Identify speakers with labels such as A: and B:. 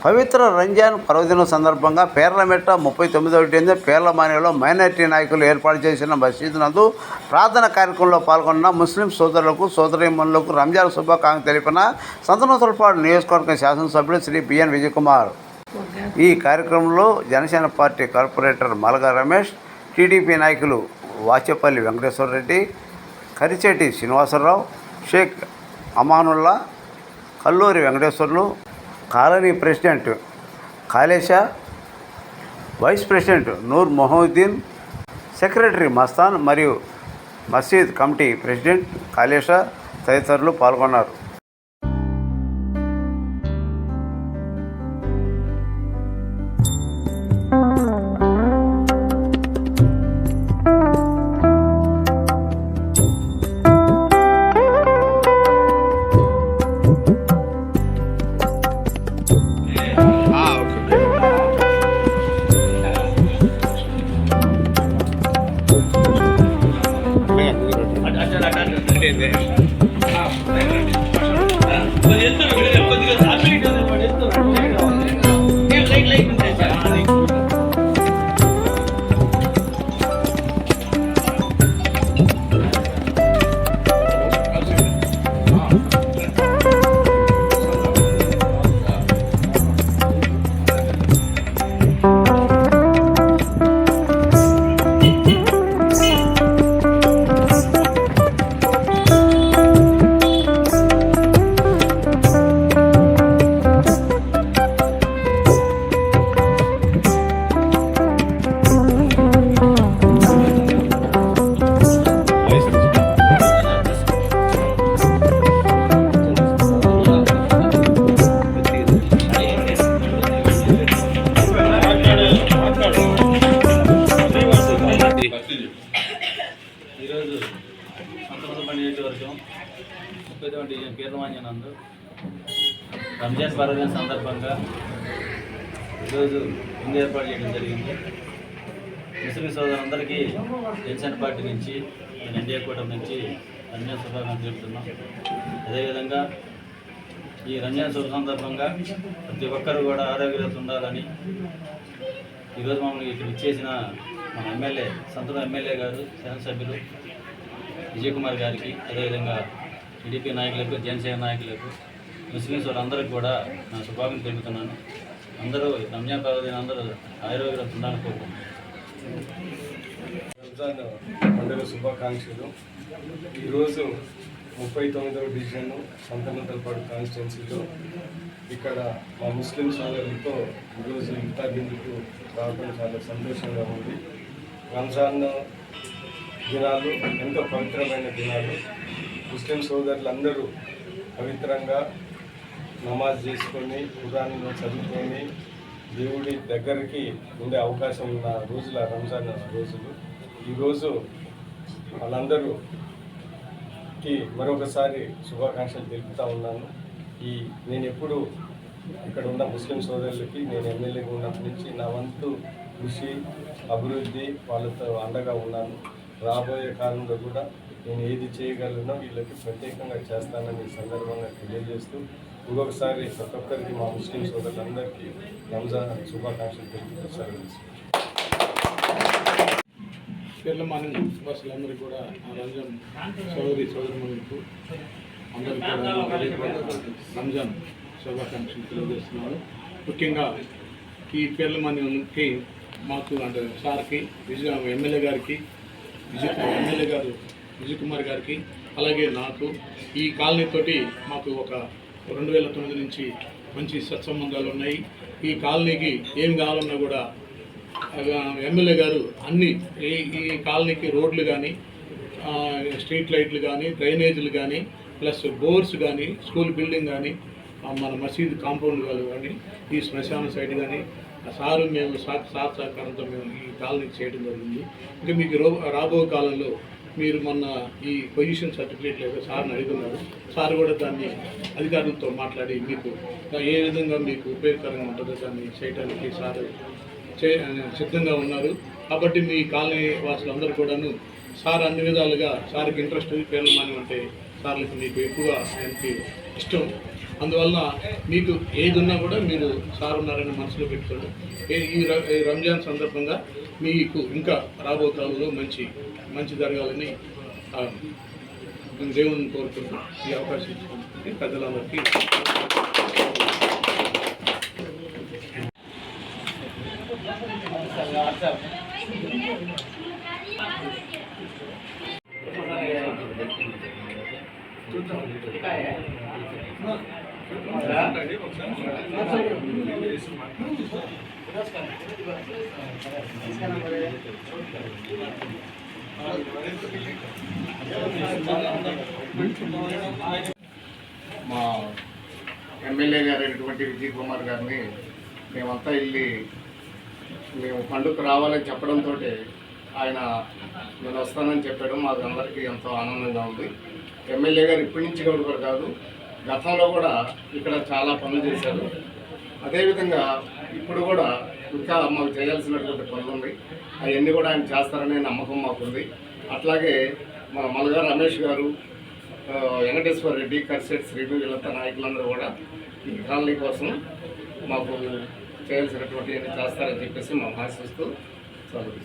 A: పవిత్ర రంజాన్ పర్వదినం సందర్భంగా పేర్లమెట్ట 39వ division పేర్లమానిలో minority నాయకులు ఏర్పాటు చేసిన మసీదు నందు ప్రార్థన కార్యక్రమంలో పాల్గొన్న ముస్లిం సోదరులకు సోదరీమణులకు రంజాన్ శుభాకాంక్షలు తెలిపిన సంతనూతలపాడు నియోజకవర్గ శాసనసభ్యులు శ్రీ బిఎన్ విజయకుమార్. ఈ కార్యక్రమంలో Janasena party corporator Malaga Ramesh, TDP నాయకులు Vachepalli Venkateswarareddy, Karicheti Srinivasarao, Shaik Amanulla, Kalluri Venkateswarlu, colony president Kalesha, vice president Noor Mohammeddin, secretary Mastan మరియు మసీద్ కమిటీ ప్రెసిడెంట్ కాళేశా తదితరులు పాల్గొన్నారు.
B: ఈరోజు సంతనూతలపాడు నియోజకవర్గం 30వ డివిజన్ పేర్లమాని నందు రంజాన్ పర్వదినం సందర్భంగా ఈరోజు విందు ఏర్పాటు చేయడం జరిగింది. ముస్లిం సోదరులందరికీ జనసేన పార్టీ నుంచి, ఎన్డీఏ కూటమి నుంచి రంజాన్ శుభాకాంక్షలు తెలుపుతున్నాం. అదేవిధంగా ఈ రంజాన్ శుభ సందర్భంగా ప్రతి ఒక్కరు కూడా ఆరోగ్యంగా ఉండాలని ఈరోజు మమ్మల్ని ఇక్కడ ఇచ్చేసిన మన ఎమ్మెల్యే సంతూర్ ఎమ్మెల్యే గారు, శాసనసభ్యులు విజయకుమార్ గారికి, అదేవిధంగా టీడీపీ నాయకులకు, జనసేన నాయకులకు, ముస్లిం సోదరులందరికీ కూడా నా శుభాకాంక్షలు తెలుపుతున్నాను. అందరూ రంజాన్ పర్వదినం అందరూ ఆరోగ్యంగా ఉండాలని కోరుకుంటున్నాను.
C: రంజాన్ పండుగ శుభాకాంక్షలు. ఈరోజు 39వ డివిజన్ సంతనూతలపాడు కాన్స్టిట్యున్సీలో ఇక్కడ మా ముస్లిం సోదరులతో ఈరోజు ఇఫ్తార్ విందుకు రావడం చాలా సంతోషంగా ఉంది. రంజాన్ దినాలు ఎంతో పవిత్రమైన దినాలు. ముస్లిం సోదరులందరూ పవిత్రంగా నమాజ్ చేసుకొని, ఖురాన్ను చదువుకొని దేవుడి దగ్గరికి ఉండే అవకాశం ఉన్న రోజుల రంజాన్ రోజులు. ఈరోజు వాళ్ళందరూకి మరొకసారి శుభాకాంక్షలు తెలుపుతూ ఉన్నాను. నేను ఎప్పుడు ఇక్కడ ఉన్న ముస్లిం సోదరులకి నేను ఎమ్మెల్యేగా ఉన్నప్పటి నుంచి నా వంతు కృషి, అభివృద్ధి వాళ్ళతో అండగా ఉన్నాను. రాబోయే కాలంలో కూడా నేను ఏది చేయగలనో వీళ్ళకి ప్రత్యేకంగా చేస్తానని ఈ సందర్భంగా తెలియజేస్తూ ఇంకొకసారి ప్రతి ఒక్కరికి మా ముస్లిం సోదరులందరికీ రంజాన్ శుభాకాంక్షలు తెలుపుతారు.
D: పేర్లమాని వాసులందరికీ కూడా రంజాన్ సోదరులకు అందరికీ కూడా రంజాన్ శుభాకాంక్షలు తెలియజేస్తున్నాను. ముఖ్యంగా ఈ పేర్లమానికి మాకు అంటే సార్కి, ఎమ్మెల్యే గారికి, ఎమ్మెల్యే గారు విజయకుమార్ గారికి, అలాగే నాకు ఈ కాలనీతోటి మాకు ఒక 2009 నుంచి మంచి సత్సంబంధాలు ఉన్నాయి. ఈ కాలనీకి ఏం కావాలన్నా కూడా ఎమ్మెల్యే గారు అన్ని ఈ కాలనీకి రోడ్లు కానీ, స్ట్రీట్ లైట్లు కానీ, డ్రైనేజీలు కానీ, ప్లస్ బోర్స్ కానీ, స్కూల్ బిల్డింగ్ కానీ, మన మసీద్ కాంపౌండ్ కానీ, ఈ శ్మశాన సైట్ కానీ సారు మేము సార్ సహకారంతో మేము ఈ కాలనీకి చేయడం జరిగింది. ఇంకా మీకు రాబో కాలంలో మీరు మొన్న ఈ పొజిషన్ సర్టిఫికేట్ లేదా సార్ని అడుగుతున్నారు. సార్ కూడా దాన్ని అధికారులతో మాట్లాడి మీకు ఏ విధంగా మీకు ఉపయోగకరంగా ఉంటుందో దాన్ని చేయడానికి సార్ సిద్ధంగా ఉన్నారు. కాబట్టి మీ కాలనీ వాసులందరూ కూడాను సార్ అన్ని విధాలుగా సార్కి ఇంట్రెస్ట్ పేర్లమాని అంటే సార్లకి మీకు ఎక్కువ ఆయనకి ఇష్టం. అందువలన మీకు ఏది ఉన్నా కూడా మీరు సార్ ఉన్నారని మనసులో పెట్టుకోండి. ఈ రంజాన్ సందర్భంగా మీకు ఇంకా రాబో కాలంలో మంచి జరగాలని దేవుని కోరుకుంటూ ఈ అవకాశం ఇచ్చినందుకు పెద్దలందరికీ
E: మా ఎమ్మెల్యే గారైనటువంటి విజయ్ కుమార్ గారిని మేమంతా వెళ్ళి మేము పండుగకు రావాలని చెప్పడంతో ఆయన నేను వస్తానని చెప్పాడు. మాకు అందరికీ ఎంతో ఆనందంగా ఉంది. ఎమ్మెల్యే గారు ఇప్పటి నుంచి కూడా కాదు, గతంలో కూడా ఇక్కడ చాలా పనులు చేశారు. అదేవిధంగా ఇప్పుడు కూడా ఇంకా మాకు చేయాల్సినటువంటి పనులు ఉన్నాయి. అవన్నీ కూడా ఆయన చేస్తారనే నమ్మకం మాకుంది. అట్లాగే మా మల్గా రమేష్ గారు, వెంకటేశ్వర రెడ్డి, కర్సెట్ శ్రీను, వీళ్ళంతా నాయకులందరూ కూడా ఈ కాలనీ కోసం మాకు చేయాల్సినటువంటి చేస్తారని చెప్పేసి మేము ఆశిస్తూ చదువు